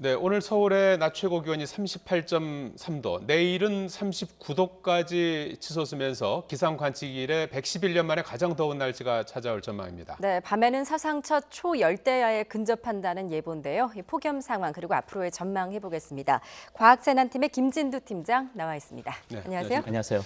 네, 오늘 서울의 낮 최고 기온이 38.3도, 내일은 39도까지 치솟으면서 기상 관측 이래 111년 만에 가장 더운 날씨가 찾아올 전망입니다. 네, 밤에는 사상 첫 초열대야에 근접한다는 예보인데요. 이 폭염 상황 그리고 앞으로의 전망해 보겠습니다. 과학재난팀의 김진두 팀장 나와 있습니다. 네, 안녕하세요. 안녕하세요.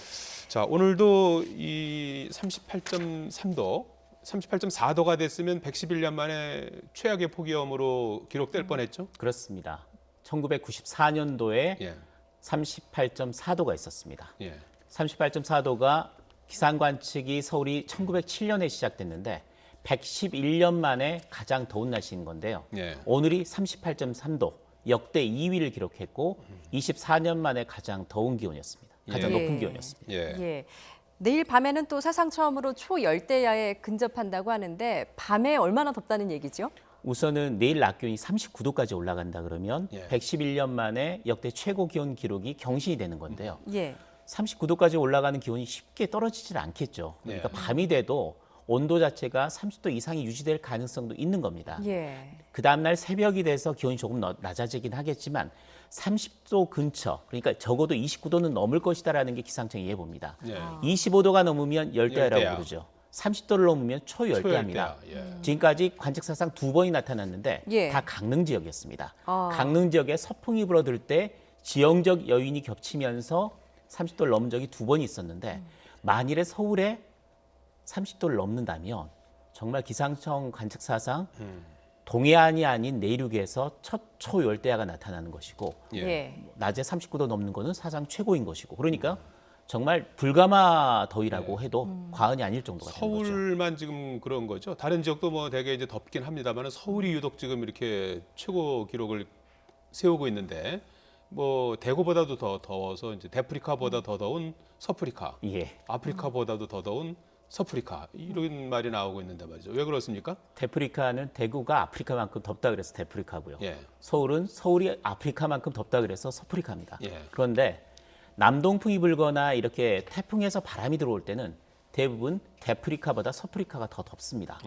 자, 오늘도 이 38.3도, 38.4도가 됐으면 111년 만에 최악의 폭염으로 기록될 뻔했죠. 그렇습니다. 1994년도에 예, 38.4도가 있었습니다. 예, 38.4도가 기상 관측이 서울이 1907년에 시작됐는데 111년 만에 가장 더운 날씨인 건데요. 예. 오늘이 38.3도, 역대 2위를 기록했고 24년 만에 가장 더운 기온이었습니다. 가장 예. 높은 기온이었습니다. 예. 예. 내일 밤에는 또 사상 처음으로 초열대야에 근접한다고 하는데 밤에 얼마나 덥다는 얘기죠? 우선은 내일 낮 기온이 39도까지 올라간다 그러면 예. 111년 만에 역대 최고 기온 기록이 경신이 되는 건데요. 예. 39도까지 올라가는 기온이 쉽게 떨어지질 않겠죠. 그러니까 예. 밤이 돼도 온도 자체가 30도 이상이 유지될 가능성도 있는 겁니다. 예. 그 다음날 새벽이 돼서 기온이 조금 낮아지긴 하겠지만 30도 근처, 그러니까 적어도 29도는 넘을 것이다라는 게 기상청 예보입니다. 예. 25도가 넘으면 열대야라고 열대야. 부르죠. 30도를 넘으면 초열대야입니다. 초열대야, 예. 지금까지 관측사상 2번이 나타났는데 예. 다 강릉 지역이었습니다. 아. 강릉 지역에 서풍이 불어들 때 지형적 여인이 겹치면서 30도를 넘은 적이 2번이 있었는데 만일에 서울에 30도를 넘는다면 정말 기상청 관측사상 동해안이 아닌 내륙에서 첫 초열대야가 나타나는 것이고 예. 예. 낮에 39도 넘는 거는 사상 최고인 것이고 그러니까 정말 불가마 더위라고 해도 과언이 아닐 정도가 되는 거죠. 서울만 지금 그런 거죠. 다른 지역도 뭐 되게 이제 덥긴 합니다만 서울이 유독 지금 이렇게 최고 기록을 세우고 있는데 뭐 대구보다도 더 더워서 이제 데프리카보다 더 더운 서프리카, 예. 아프리카보다도 더 더운 서프리카 이런 말이 나오고 있는데 말이죠. 왜 그렇습니까? 데프리카는 대구가 아프리카만큼 덥다 그래서 데프리카고요. 예. 서울은 서울이 아프리카만큼 덥다 그래서 서프리카입니다. 예. 그런데 남동풍이 불거나 이렇게 태풍에서 바람이 들어올 때는 대부분 데프리카보다 서프리카가 더 덥습니다.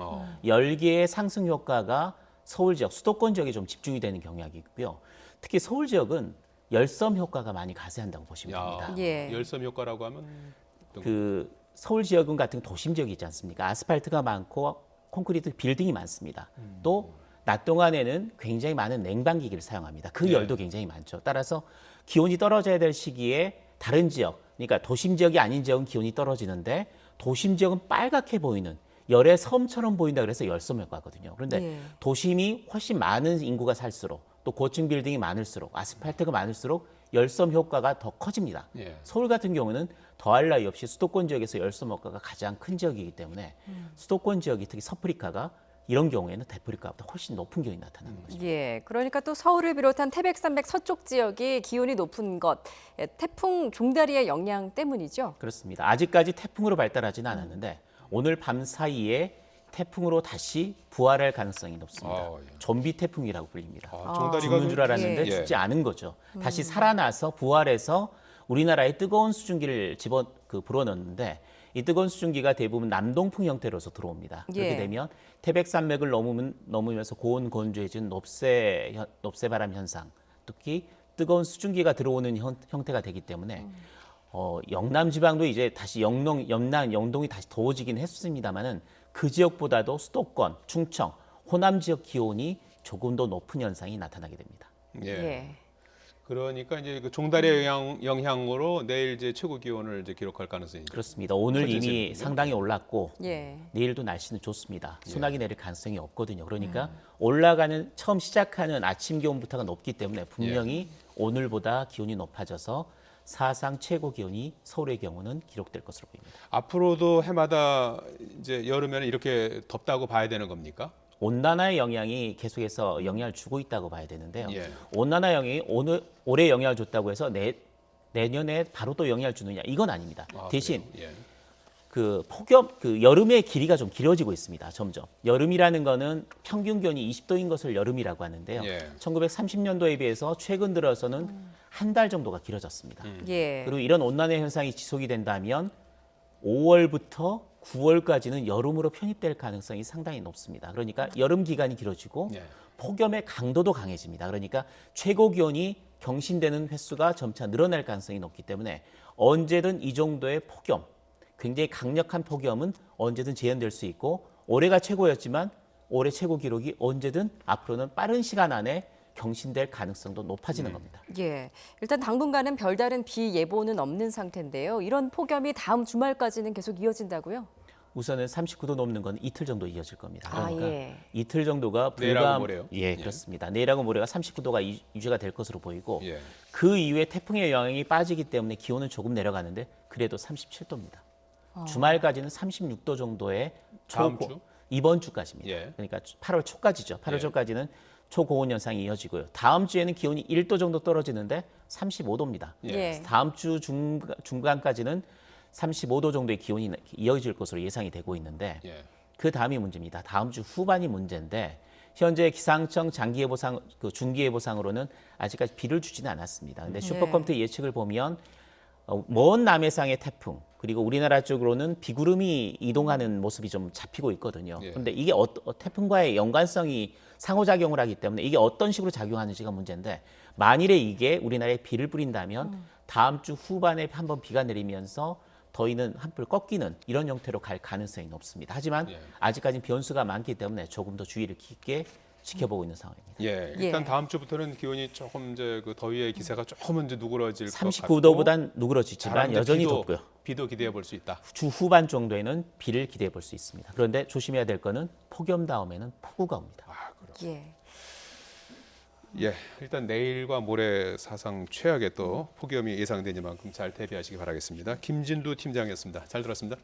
열기의 상승 효과가 서울 지역, 수도권 지역에 좀 집중이 되는 경향이 있고요. 특히 서울 지역은 열섬 효과가 많이 가세한다고 보시면 됩니다. 예. 열섬 효과라고 하면 그 서울 지역은 같은 도심 지역이 있지 않습니까? 아스팔트가 많고 콘크리트 빌딩이 많습니다. 또 낮 동안에는 굉장히 많은 냉방기기를 사용합니다. 그 네. 열도 굉장히 많죠. 따라서 기온이 떨어져야 될 시기에 다른 지역, 그러니까 도심 지역이 아닌 지역은 기온이 떨어지는데 도심 지역은 빨갛게 보이는 열의 섬처럼 보인다 그래서 열섬 효과거든요. 그런데 예. 도심이 훨씬 많은 인구가 살수록 또 고층 빌딩이 많을수록 아스팔트가 많을수록 열섬 효과가 더 커집니다. 예. 서울 같은 경우는 더할 나위 없이 수도권 지역에서 열섬 효과가 가장 큰 지역이기 때문에 수도권 지역이 특히 서프리카가 이런 경우에는 데프리카보다 훨씬 높은 기온이 나타나는 거죠. 예, 그러니까 또 서울을 비롯한 태백산맥 서쪽 지역이 기온이 높은 것, 태풍 종다리의 영향 때문이죠. 그렇습니다. 아직까지 태풍으로 발달하지는 않았는데 오늘 밤 사이에 태풍으로 다시 부활할 가능성이 높습니다. 예. 좀비 태풍이라고 불립니다. 종다리가 죽는 줄 알았는데 예. 죽지 않은 거죠. 다시 살아나서 부활해서 우리나라에 뜨거운 수증기를 불어넣는데 이 뜨거운 수증기가 대부분 남동풍 형태로서 들어옵니다. 그렇게 예. 되면 태백산맥을 넘으면서 고온 건조해진 높새바람 현상, 특히 뜨거운 수증기가 들어오는 형태가 되기 때문에 영남 지방도 이제 다시 영동이 다시 더워지긴 했습니다만은 그 지역보다도 수도권, 충청, 호남 지역 기온이 조금 더 높은 현상이 나타나게 됩니다. 예. 예. 그러니까 이제 그 종달의 영향으로 내일 이제 최고 기온을 이제 기록할 가능성이 그렇습니다. 오늘 커질 이미 셈이군요. 상당히 올랐고 예. 내일도 날씨는 좋습니다. 소나기 내릴 가능성이 없거든요. 그러니까 처음 시작하는 아침 기온부터가 높기 때문에 분명히 오늘보다 기온이 높아져서 사상 최고 기온이 서울의 경우는 기록될 것으로 보입니다. 앞으로도 해마다 이제 여름에는 이렇게 덥다고 봐야 되는 겁니까? 온난화의 영향이 계속해서 영향을 주고 있다고 봐야 되는데요. 예. 온난화 영향이 올해 영향을 줬다고 해서 내년에 바로 또 영향을 주느냐 이건 아닙니다. 대신 그래요? 예. 여름의 길이가 좀 길어지고 있습니다. 점점. 여름이라는 거는 평균 기온이 20도인 것을 여름이라고 하는데요. 예. 1930년도에 비해서 최근 들어서는 한 달 정도가 길어졌습니다. 예. 그리고 이런 온난화 현상이 지속이 된다면 5월부터 9월까지는 여름으로 편입될 가능성이 상당히 높습니다. 그러니까 여름 기간이 길어지고 예. 폭염의 강도도 강해집니다. 그러니까 최고 기온이 경신되는 횟수가 점차 늘어날 가능성이 높기 때문에 언제든 이 정도의 폭염, 굉장히 강력한 폭염은 언제든 재현될 수 있고 올해가 최고였지만 올해 최고 기록이 언제든 앞으로는 빠른 시간 안에 경신될 가능성도 높아지는 겁니다. 예, 일단 당분간은 별다른 비 예보는 없는 상태인데요. 이런 폭염이 다음 주말까지는 계속 이어진다고요? 우선은 39도 넘는 건 이틀 정도 이어질 겁니다. 그러니까 예. 이틀 정도가 내일하고 모레요? 예, 그렇습니다. 내일하고 모레가 39도가 유지가 될 것으로 보이고 예. 그 이후에 태풍의 영향이 빠지기 때문에 기온은 조금 내려가는데 그래도 37도입니다. 주말까지는 36도 정도의 다음 주? 이번 주까지입니다. 예. 그러니까 8월 초까지죠. 8월 예. 초까지는 초고온 현상이 이어지고요. 다음 주에는 기온이 1도 정도 떨어지는데 35도입니다. 예. 다음 주 중간까지는 35도 정도의 기온이 이어질 것으로 예상이 되고 있는데 예. 그 다음이 문제입니다. 다음 주 후반이 문제인데 현재 기상청 장기예보상 그 중기예보상으로는 아직까지 비를 주지는 않았습니다. 근데 슈퍼컴퓨터 예측을 보면 먼 남해상의 태풍 그리고 우리나라 쪽으로는 비구름이 이동하는 모습이 좀 잡히고 있거든요. 예. 그런데 이게 태풍과의 연관성이 상호작용을 하기 때문에 이게 어떤 식으로 작용하는지가 문제인데 만일에 이게 우리나라에 비를 뿌린다면 다음 주 후반에 한번 비가 내리면서 더위는 한풀 꺾이는 이런 형태로 갈 가능성이 높습니다. 하지만 예. 아직까지는 변수가 많기 때문에 조금 더 주의를 깊게 지켜보고 있는 상황입니다. 예, 일단 예. 다음 주부터는 기온이 조금 이제 그 더위의 기세가 조금 이제 누그러질 것 같고 39도보단 누그러지지만 바람도 여전히 비도, 덥고요. 비도 기대해 볼 수 있다. 주 후반 정도에는 비를 기대해 볼 수 있습니다. 그런데 조심해야 될 거는 폭염 다음에는 폭우가 옵니다. 아, 그럼. 예. 예, 일단 내일과 모레 사상 최악의 또 폭염이 예상되니만큼 잘 대비하시기 바라겠습니다. 김진두 팀장이었습니다. 잘 들었습니다.